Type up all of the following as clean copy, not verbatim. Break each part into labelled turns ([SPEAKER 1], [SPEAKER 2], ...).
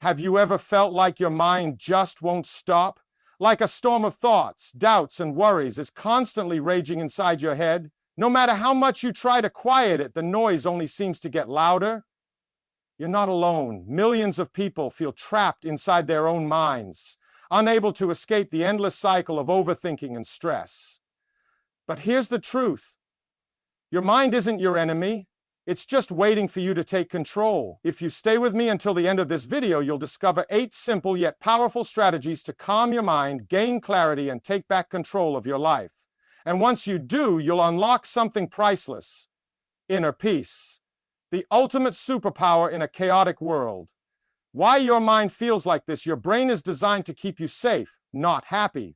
[SPEAKER 1] Have you ever felt like your mind just won't stop? Like a storm of thoughts, doubts, and worries is constantly raging inside your head? No matter how much you try to quiet it, the noise only seems to get louder. You're not alone. Millions of people feel trapped inside their own minds, unable to escape the endless cycle of overthinking and stress. But here's the truth. Your mind isn't your enemy. It's just waiting for you to take control. If you stay with me until the end of this video, you'll discover 8 simple yet powerful strategies to calm your mind, gain clarity, and take back control of your life. And once you do, you'll unlock something priceless: inner peace, the ultimate superpower in a chaotic world. Why your mind feels like this: your brain is designed to keep you safe, not happy.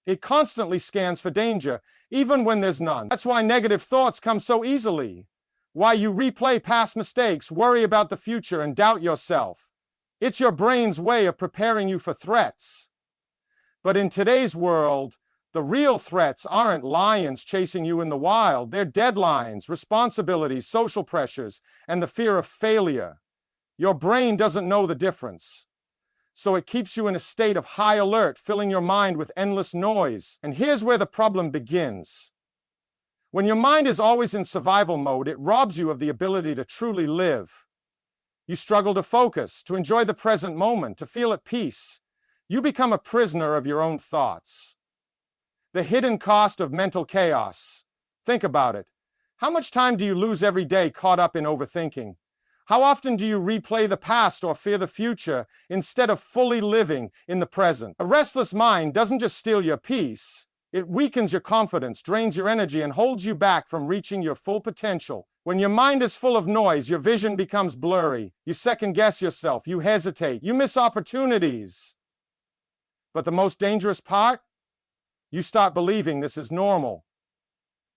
[SPEAKER 1] It constantly scans for danger, even when there's none. That's why negative thoughts come so easily. Why you replay past mistakes, worry about the future, and doubt yourself. It's your brain's way of preparing you for threats. But in today's world, the real threats aren't lions chasing you in the wild. They're deadlines, responsibilities, social pressures, and the fear of failure. Your brain doesn't know the difference. So it keeps you in a state of high alert, filling your mind with endless noise. And here's where the problem begins. When your mind is always in survival mode, it robs you of the ability to truly live. You struggle to focus, to enjoy the present moment, to feel at peace. You become a prisoner of your own thoughts. The hidden cost of mental chaos. Think about it. How much time do you lose every day caught up in overthinking? How often do you replay the past or fear the future instead of fully living in the present? A restless mind doesn't just steal your peace. It weakens your confidence, drains your energy, and holds you back from reaching your full potential. When your mind is full of noise, your vision becomes blurry. You second-guess yourself. You hesitate. You miss opportunities. But the most dangerous part? You start believing this is normal.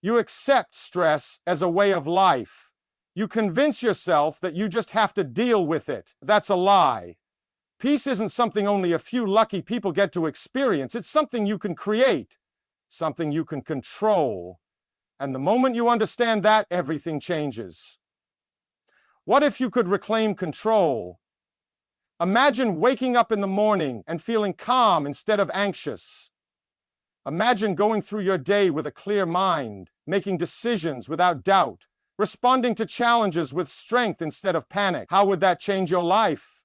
[SPEAKER 1] You accept stress as a way of life. You convince yourself that you just have to deal with it. That's a lie. Peace isn't something only a few lucky people get to experience. It's something you can create, something you can control. And the moment you understand that, everything changes. What if you could reclaim control? Imagine waking up in the morning and feeling calm instead of anxious. Imagine going through your day with a clear mind, making decisions without doubt, responding to challenges with strength instead of panic. How would that change your life?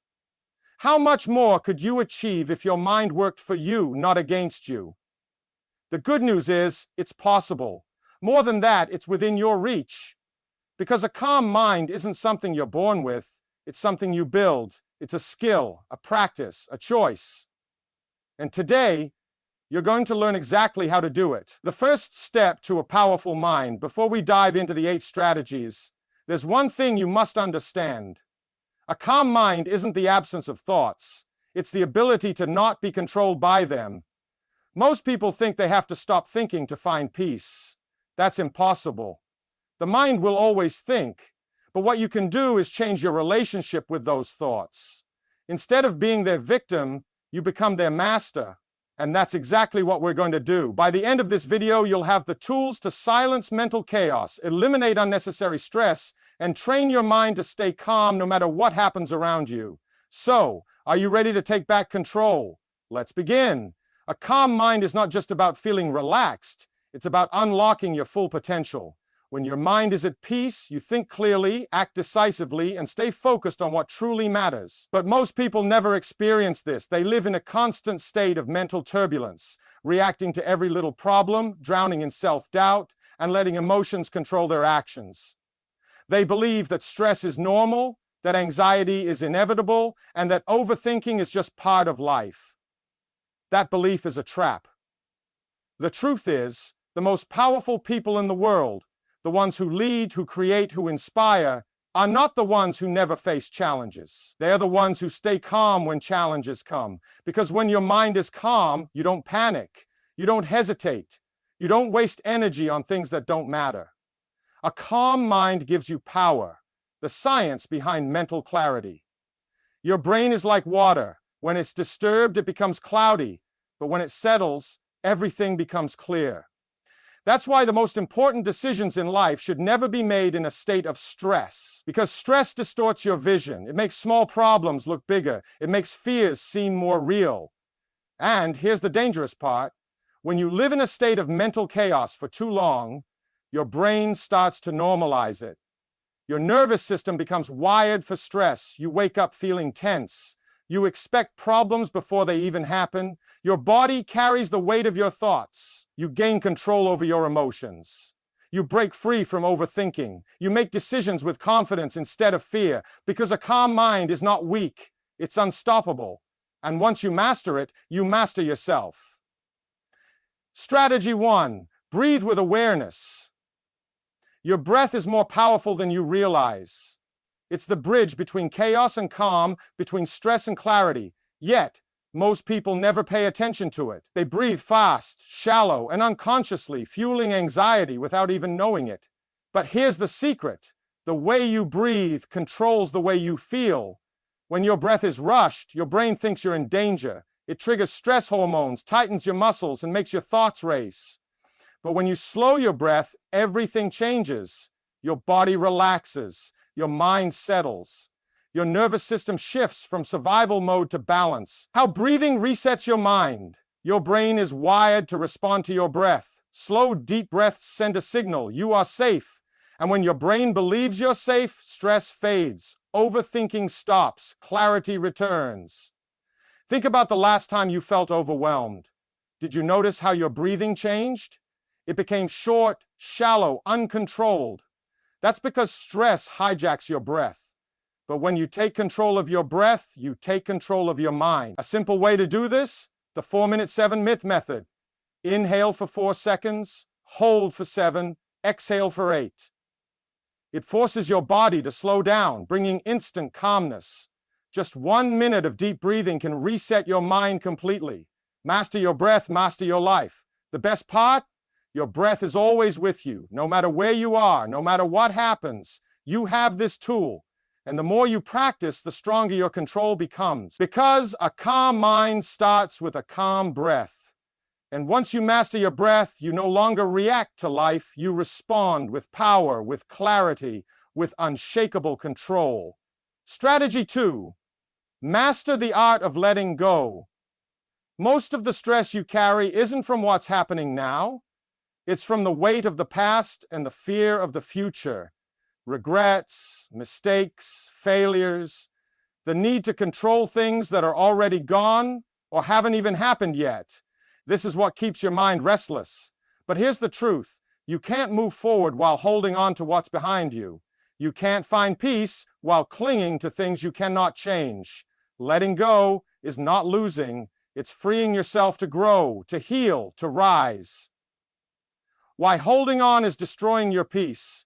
[SPEAKER 1] How much more could you achieve if your mind worked for you, not against you? The good news is, it's possible. More than that, it's within your reach. Because a calm mind isn't something you're born with, it's something you build. It's a skill, a practice, a choice. And today, you're going to learn exactly how to do it. The first step to a powerful mind, before we dive into the 8 strategies, there's one thing you must understand. A calm mind isn't the absence of thoughts. It's the ability to not be controlled by them. Most people think they have to stop thinking to find peace. That's impossible. The mind will always think, but what you can do is change your relationship with those thoughts. Instead of being their victim, you become their master. And that's exactly what we're going to do. By the end of this video, you'll have the tools to silence mental chaos, eliminate unnecessary stress, and train your mind to stay calm no matter what happens around you. So, are you ready to take back control? Let's begin. A calm mind is not just about feeling relaxed. It's about unlocking your full potential. When your mind is at peace, you think clearly, act decisively, and stay focused on what truly matters. But most people never experience this. They live in a constant state of mental turbulence, reacting to every little problem, drowning in self-doubt, and letting emotions control their actions. They believe that stress is normal, that anxiety is inevitable, and that overthinking is just part of life. That belief is a trap. The truth is, the most powerful people in the world, the ones who lead, who create, who inspire, are not the ones who never face challenges. They are the ones who stay calm when challenges come. Because when your mind is calm, you don't panic, you don't hesitate, you don't waste energy on things that don't matter. A calm mind gives you power, the science behind mental clarity. Your brain is like water. When it's disturbed, it becomes cloudy, but when it settles, everything becomes clear. That's why the most important decisions in life should never be made in a state of stress. Because stress distorts your vision. It makes small problems look bigger. It makes fears seem more real. And here's the dangerous part. When you live in a state of mental chaos for too long, your brain starts to normalize it. Your nervous system becomes wired for stress. You wake up feeling tense. You expect problems before they even happen. Your body carries the weight of your thoughts. You gain control over your emotions. You break free from overthinking. You make decisions with confidence instead of fear, because a calm mind is not weak. It's unstoppable. And once you master it, you master yourself. Strategy 1. Breathe with awareness. Your breath is more powerful than you realize. It's the bridge between chaos and calm, between stress and clarity. Yet, most people never pay attention to it. They breathe fast, shallow, and unconsciously, fueling anxiety without even knowing it. But here's the secret. The way you breathe controls the way you feel. When your breath is rushed, your brain thinks you're in danger. It triggers stress hormones, tightens your muscles, and makes your thoughts race. But when you slow your breath, everything changes. Your body relaxes. Your mind settles. Your nervous system shifts from survival mode to balance. How breathing resets your mind. Your brain is wired to respond to your breath. Slow, deep breaths send a signal. You are safe. And when your brain believes you're safe, stress fades. Overthinking stops. Clarity returns. Think about the last time you felt overwhelmed. Did you notice how your breathing changed? It became short, shallow, uncontrolled. That's because stress hijacks your breath. But when you take control of your breath, you take control of your mind. A simple way to do this? The 4-minute-7-myth method. Inhale for 4 seconds, hold for 7, exhale for 8. It forces your body to slow down, bringing instant calmness. Just 1 minute of deep breathing can reset your mind completely. Master your breath, master your life. The best part? Your breath is always with you. No matter where you are, no matter what happens, you have this tool. And the more you practice, the stronger your control becomes. Because a calm mind starts with a calm breath. And once you master your breath, you no longer react to life. You respond with power, with clarity, with unshakable control. Strategy 2. Master the art of letting go. Most of the stress you carry isn't from what's happening now. It's from the weight of the past and the fear of the future. Regrets, mistakes, failures, the need to control things that are already gone or haven't even happened yet. This is what keeps your mind restless. But here's the truth. You can't move forward while holding on to what's behind you. You can't find peace while clinging to things you cannot change. Letting go is not losing. It's freeing yourself to grow, to heal, to rise. Why holding on is destroying your peace.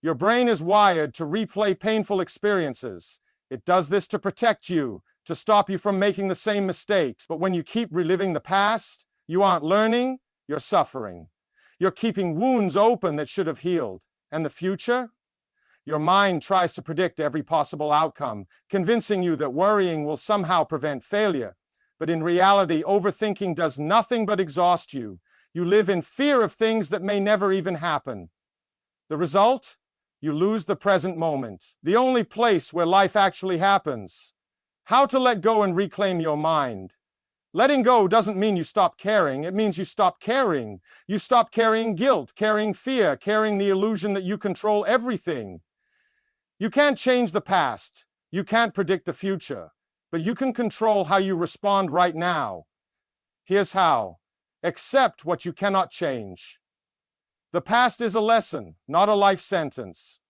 [SPEAKER 1] Your brain is wired to replay painful experiences. It does this to protect you, to stop you from making the same mistakes. But when you keep reliving the past, you aren't learning, you're suffering. You're keeping wounds open that should have healed. And the future? Your mind tries to predict every possible outcome, convincing you that worrying will somehow prevent failure. But in reality, overthinking does nothing but exhaust you. You live in fear of things that may never even happen. The result? You lose the present moment, the only place where life actually happens. How to let go and reclaim your mind. Letting go doesn't mean you stop caring. It means you stop caring. You stop carrying guilt, carrying fear, carrying the illusion that you control everything. You can't change the past. You can't predict the future. But you can control how you respond right now. Here's how. Accept what you cannot change. The past is a lesson, not a life sentence.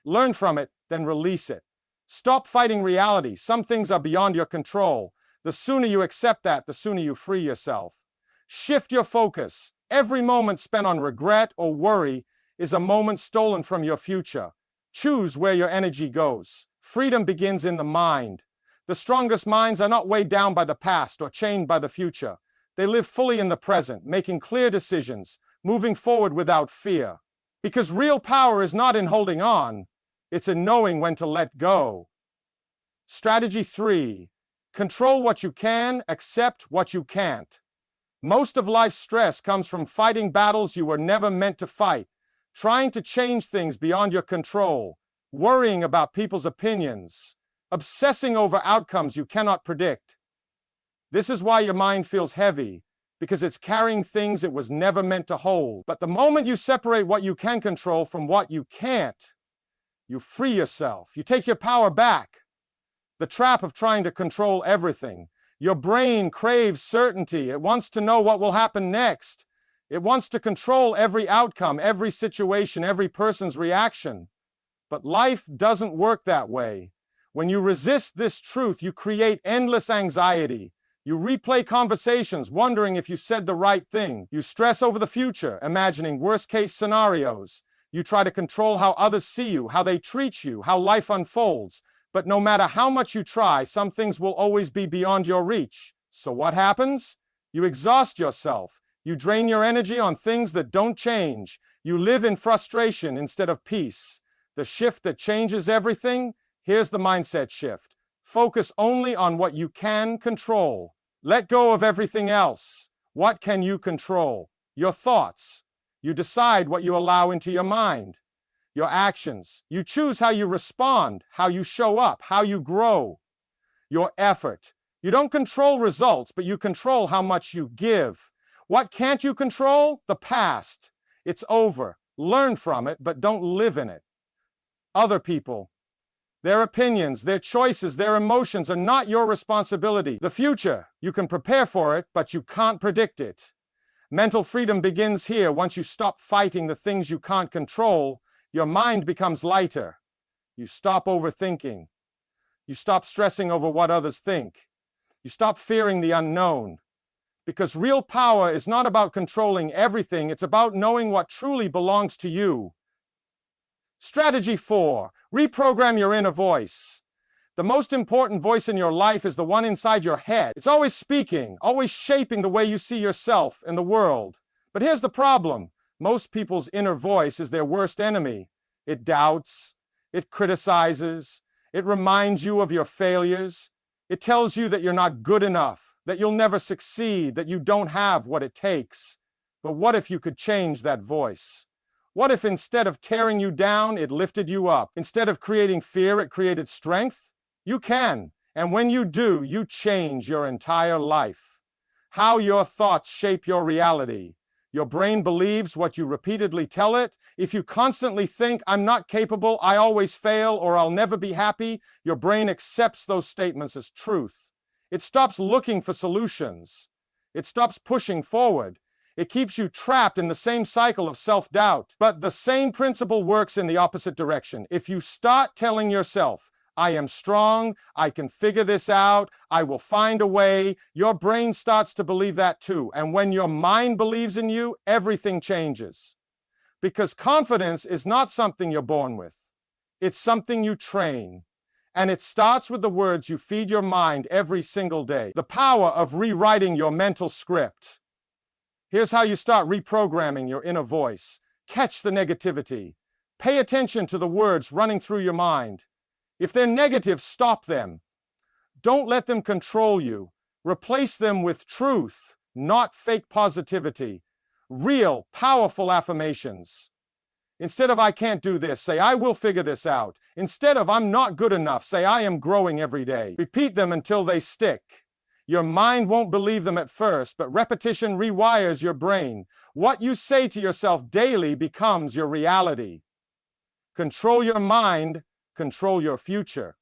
[SPEAKER 1] Learn from it, then release it. Stop fighting reality. Some things are beyond your control. The sooner you accept that, the sooner you free yourself. Shift your focus. Every moment spent on regret or worry is a moment stolen from your future. Choose where your energy goes. Freedom begins in the mind. The strongest minds are not weighed down by the past or chained by the future. They live fully in the present, making clear decisions, moving forward without fear. Because real power is not in holding on, it's in knowing when to let go. Strategy 3. Control what you can, accept what you can't. Most of life's stress comes from fighting battles you were never meant to fight, trying to change things beyond your control, worrying about people's opinions, obsessing over outcomes you cannot predict. This is why your mind feels heavy, because it's carrying things it was never meant to hold. But the moment you separate what you can control from what you can't, you free yourself. You take your power back. The trap of trying to control everything. Your brain craves certainty. It wants to know what will happen next. It wants to control every outcome, every situation, every person's reaction. But life doesn't work that way. When you resist this truth, you create endless anxiety. You replay conversations, wondering if you said the right thing. You stress over the future, imagining worst-case scenarios. You try to control how others see you, how they treat you, how life unfolds. But no matter how much you try, some things will always be beyond your reach. So what happens? You exhaust yourself. You drain your energy on things that don't change. You live in frustration instead of peace. The shift that changes everything? Here's the mindset shift. Focus only on what you can control. Let go of everything else. What can you control? Your thoughts. You decide what you allow into your mind. Your actions. You choose how you respond, how you show up, how you grow. Your effort. You don't control results, but you control how much you give. What can't you control? The past. It's over. Learn from it, but don't live in it. Other people. Their opinions, their choices, their emotions are not your responsibility. The future. You can prepare for it, but you can't predict it. Mental freedom begins here. Once you stop fighting the things you can't control, your mind becomes lighter. You stop overthinking. You stop stressing over what others think. You stop fearing the unknown. Because real power is not about controlling everything, it's about knowing what truly belongs to you. Strategy 4. Reprogram your inner voice. The most important voice in your life is the one inside your head. It's always speaking, always shaping the way you see yourself and the world. But here's the problem. Most people's inner voice is their worst enemy. It doubts, it criticizes, it reminds you of your failures. It tells you that you're not good enough, that you'll never succeed, that you don't have what it takes. But what if you could change that voice? What if instead of tearing you down, it lifted you up? Instead of creating fear, it created strength? You can, and when you do, you change your entire life. How your thoughts shape your reality. Your brain believes what you repeatedly tell it. If you constantly think, I'm not capable, I always fail, or I'll never be happy, your brain accepts those statements as truth. It stops looking for solutions. It stops pushing forward. It keeps you trapped in the same cycle of self-doubt. But the same principle works in the opposite direction. If you start telling yourself, I am strong, I can figure this out, I will find a way, your brain starts to believe that too. And when your mind believes in you, everything changes. Because confidence is not something you're born with. It's something you train. And it starts with the words you feed your mind every single day. The power of rewriting your mental script. Here's how you start reprogramming your inner voice. Catch the negativity. Pay attention to the words running through your mind. If they're negative, stop them. Don't let them control you. Replace them with truth, not fake positivity. Real, powerful affirmations. Instead of I can't do this, say I will figure this out. Instead of I'm not good enough, say I am growing every day. Repeat them until they stick. Your mind won't believe them at first, but repetition rewires your brain. What you say to yourself daily becomes your reality. Control your mind, control your future.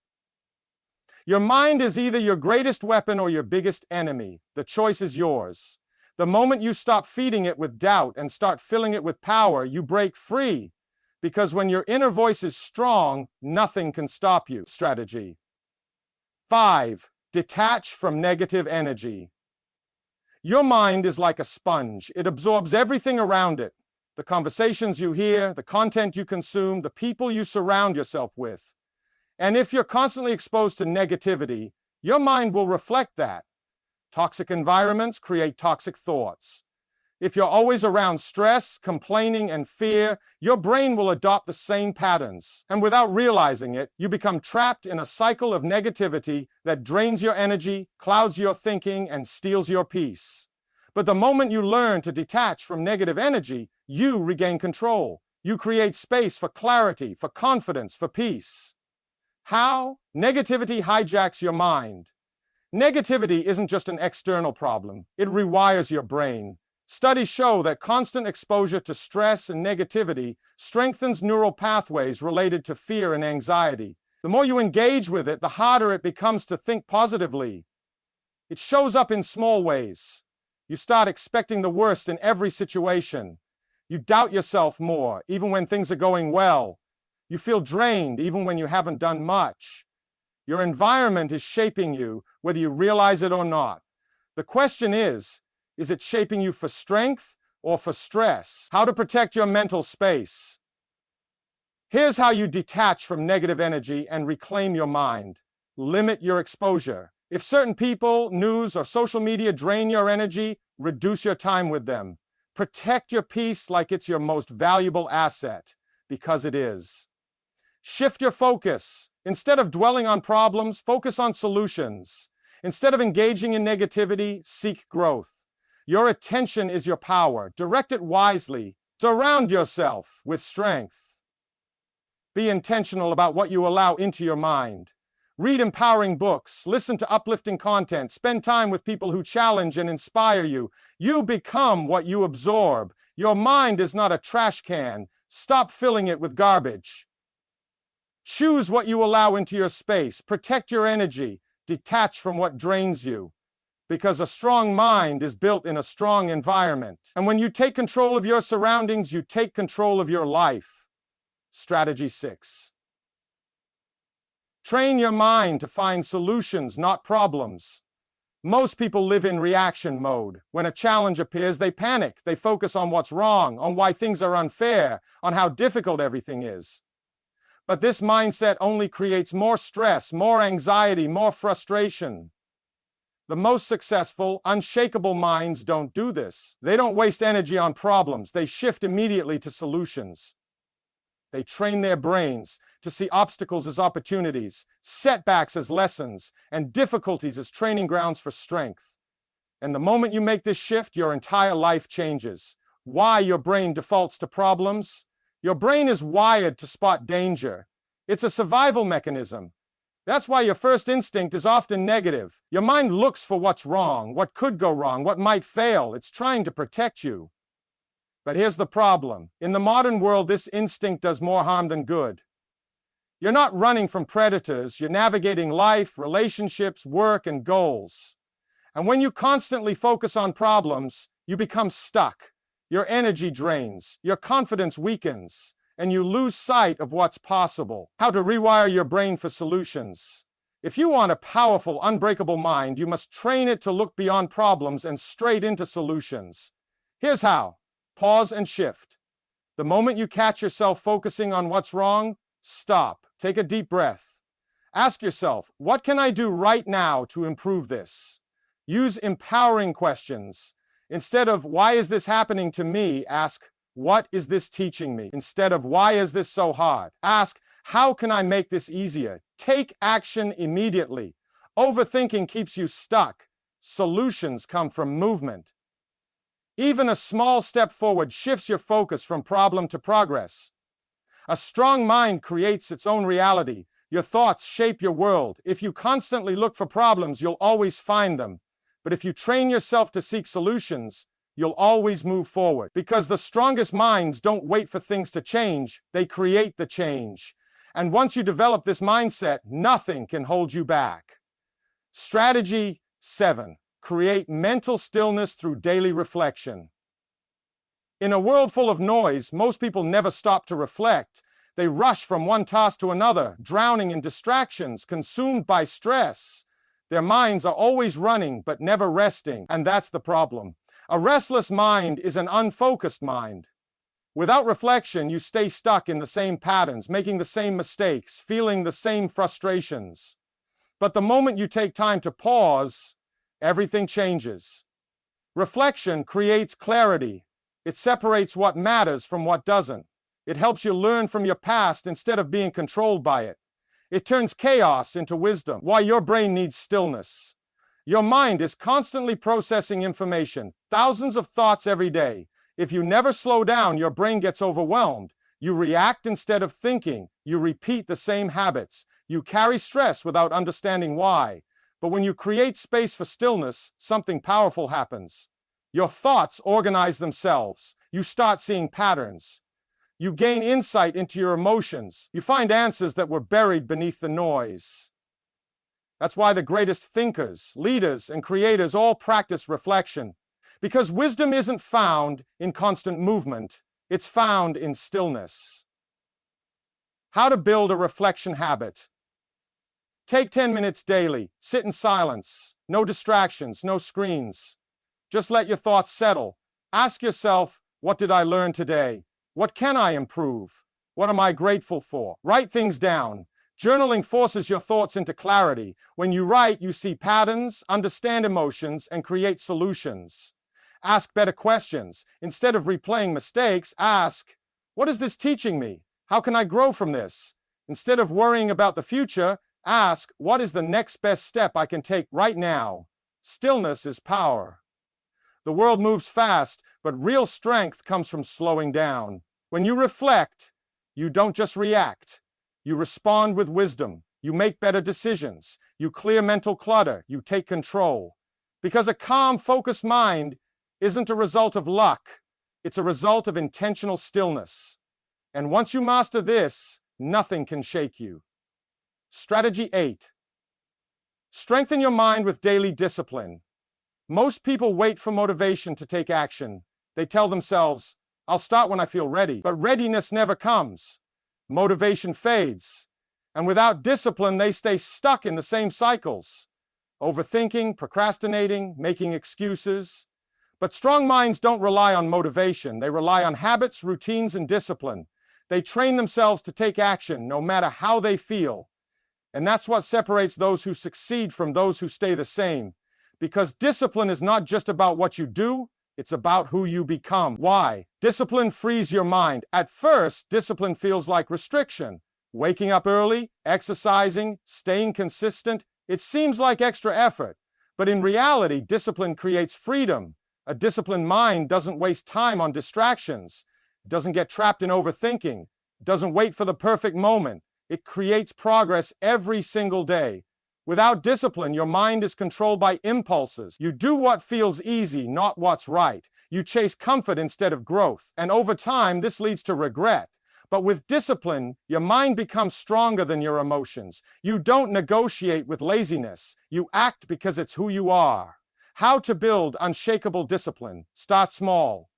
[SPEAKER 1] Your mind is either your greatest weapon or your biggest enemy. The choice is yours. The moment you stop feeding it with doubt and start filling it with power, you break free. Because when your inner voice is strong, nothing can stop you. Strategy 5. Detach from negative energy. Your mind is like a sponge. It absorbs everything around it. The conversations you hear, the content you consume, the people you surround yourself with. And if you're constantly exposed to negativity, your mind will reflect that. Toxic environments create toxic thoughts. If you're always around stress, complaining, and fear, your brain will adopt the same patterns. And without realizing it, you become trapped in a cycle of negativity that drains your energy, clouds your thinking, and steals your peace. But the moment you learn to detach from negative energy, you regain control. You create space for clarity, for confidence, for peace. How? Negativity hijacks your mind. Negativity isn't just an external problem. It rewires your brain. Studies show that constant exposure to stress and negativity strengthens neural pathways related to fear and anxiety. The more you engage with it, the harder it becomes to think positively. It shows up in small ways. You start expecting the worst in every situation. You doubt yourself more, even when things are going well. You feel drained, even when you haven't done much. Your environment is shaping you, whether you realize it or not. The question is it shaping you for strength or for stress? How to protect your mental space. Here's how you detach from negative energy and reclaim your mind. Limit your exposure. If certain people, news, or social media drain your energy, reduce your time with them. Protect your peace like it's your most valuable asset, because it is. Shift your focus. Instead of dwelling on problems, focus on solutions. Instead of engaging in negativity, seek growth. Your attention is your power. Direct it wisely. Surround yourself with strength. Be intentional about what you allow into your mind. Read empowering books, listen to uplifting content, spend time with people who challenge and inspire you. You become what you absorb. Your mind is not a trash can. Stop filling it with garbage. Choose what you allow into your space. Protect your energy. Detach from what drains you. Because a strong mind is built in a strong environment. And when you take control of your surroundings, you take control of your life. Strategy 6. Train your mind to find solutions, not problems. Most people live in reaction mode. When a challenge appears, they panic. They focus on what's wrong, on why things are unfair, on how difficult everything is. But this mindset only creates more stress, more anxiety, more frustration. The most successful, unshakable minds don't do this. They don't waste energy on problems. They shift immediately to solutions. They train their brains to see obstacles as opportunities, setbacks as lessons, and difficulties as training grounds for strength. And the moment you make this shift, your entire life changes. Why your brain defaults to problems? Your brain is wired to spot danger. It's a survival mechanism. That's why your first instinct is often negative. Your mind looks for what's wrong, what could go wrong, what might fail. It's trying to protect you. But here's the problem. In the modern world, this instinct does more harm than good. You're not running from predators. You're navigating life, relationships, work, and goals. And when you constantly focus on problems, you become stuck. Your energy drains, your confidence weakens, and you lose sight of what's possible. How to rewire your brain for solutions. If you want a powerful, unbreakable mind, you must train it to look beyond problems and straight into solutions. Here's how. Pause and shift. The moment you catch yourself focusing on what's wrong, stop. Take a deep breath. Ask yourself, what can I do right now to improve this? Use empowering questions. Instead of, why is this happening to me? Ask, what is this teaching me? Instead of, why is this so hard? Ask, how can I make this easier? Take action immediately. Overthinking keeps you stuck. Solutions come from movement. Even a small step forward shifts your focus from problem to progress. A strong mind creates its own reality. Your thoughts shape your world. If you constantly look for problems, you'll always find them. But if you train yourself to seek solutions, you'll always move forward. Because the strongest minds don't wait for things to change, they create the change. And once you develop this mindset, nothing can hold you back. Strategy 7. Create mental stillness through daily reflection. In a world full of noise, most people never stop to reflect. They rush from one task to another, drowning in distractions, consumed by stress. Their minds are always running, but never resting, and that's the problem. A restless mind is an unfocused mind. Without reflection, you stay stuck in the same patterns, making the same mistakes, feeling the same frustrations. But the moment you take time to pause, everything changes. Reflection creates clarity. It separates what matters from what doesn't. It helps you learn from your past instead of being controlled by it. It turns chaos into wisdom. Why your brain needs stillness. Your mind is constantly processing information, thousands of thoughts every day. If you never slow down, your brain gets overwhelmed. You react instead of thinking. You repeat the same habits. You carry stress without understanding why. But when you create space for stillness, something powerful happens. Your thoughts organize themselves. You start seeing patterns. You gain insight into your emotions. You find answers that were buried beneath the noise. That's why the greatest thinkers, leaders, and creators all practice reflection. Because wisdom isn't found in constant movement, it's found in stillness. How to build a reflection habit. Take 10 minutes daily. Sit in silence. No distractions, no screens. Just let your thoughts settle. Ask yourself, what did I learn today? What can I improve? What am I grateful for? Write things down. Journaling forces your thoughts into clarity. When you write, you see patterns, understand emotions, and create solutions. Ask better questions. Instead of replaying mistakes, ask, what is this teaching me? How can I grow from this? Instead of worrying about the future, ask, what is the next best step I can take right now? Stillness is power. The world moves fast, but real strength comes from slowing down. When you reflect, you don't just react. You respond with wisdom. You make better decisions. You clear mental clutter. You take control. Because a calm, focused mind isn't a result of luck. It's a result of intentional stillness. And once you master this, nothing can shake you. Strategy 8. Strengthen your mind with daily discipline. Most people wait for motivation to take action. They tell themselves, I'll start when I feel ready. But readiness never comes. Motivation fades. And without discipline, they stay stuck in the same cycles. Overthinking, procrastinating, making excuses. But strong minds don't rely on motivation. They rely on habits, routines, and discipline. They train themselves to take action no matter how they feel. And that's what separates those who succeed from those who stay the same. Because discipline is not just about what you do, it's about who you become. Why? Discipline frees your mind. At first, discipline feels like restriction. Waking up early, exercising, staying consistent, it seems like extra effort. But in reality, discipline creates freedom. A disciplined mind doesn't waste time on distractions. It doesn't get trapped in overthinking. It doesn't wait for the perfect moment. It creates progress every single day. Without discipline, your mind is controlled by impulses. You do what feels easy, not what's right. You chase comfort instead of growth. And over time, this leads to regret. But with discipline, your mind becomes stronger than your emotions. You don't negotiate with laziness. You act because it's who you are. How to build unshakable discipline. Start small.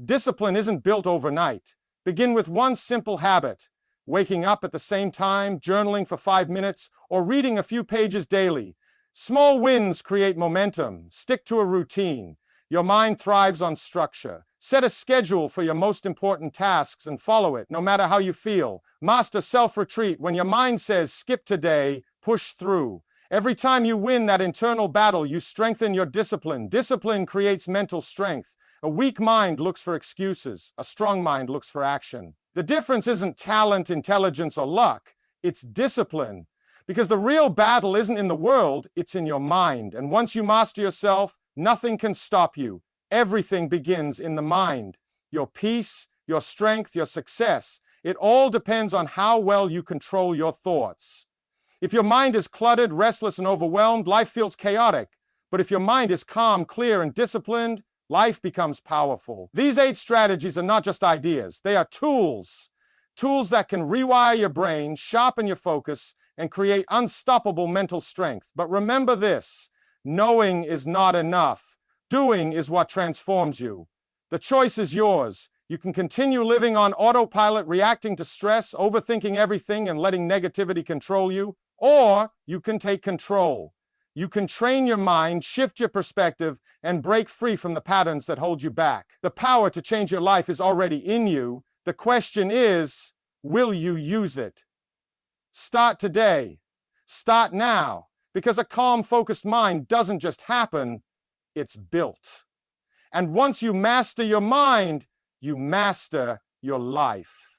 [SPEAKER 1] Discipline isn't built overnight. Begin with one simple habit. Waking up at the same time, journaling for 5 minutes, or reading a few pages daily. Small wins create momentum. Stick to a routine. Your mind thrives on structure. Set a schedule for your most important tasks and follow it, no matter how you feel. Master self-retreat. When your mind says, skip today, push through. Every time you win that internal battle, you strengthen your discipline. Discipline creates mental strength. A weak mind looks for excuses. A strong mind looks for action. The difference isn't talent, intelligence, or luck. It's discipline. Because the real battle isn't in the world, it's in your mind. And once you master yourself, nothing can stop you. Everything begins in the mind. Your peace, your strength, your success. It all depends on how well you control your thoughts. If your mind is cluttered, restless, and overwhelmed, life feels chaotic. But if your mind is calm, clear, and disciplined, life becomes powerful. These 8 strategies are not just ideas. They are tools. Tools that can rewire your brain, sharpen your focus, and create unstoppable mental strength. But remember this, knowing is not enough. Doing is what transforms you. The choice is yours. You can continue living on autopilot, reacting to stress, overthinking everything, and letting negativity control you. Or you can take control. You can train your mind, shift your perspective, and break free from the patterns that hold you back. The power to change your life is already in you. The question is, will you use it? Start today. Start now. Because a calm, focused mind doesn't just happen, it's built. And once you master your mind, you master your life.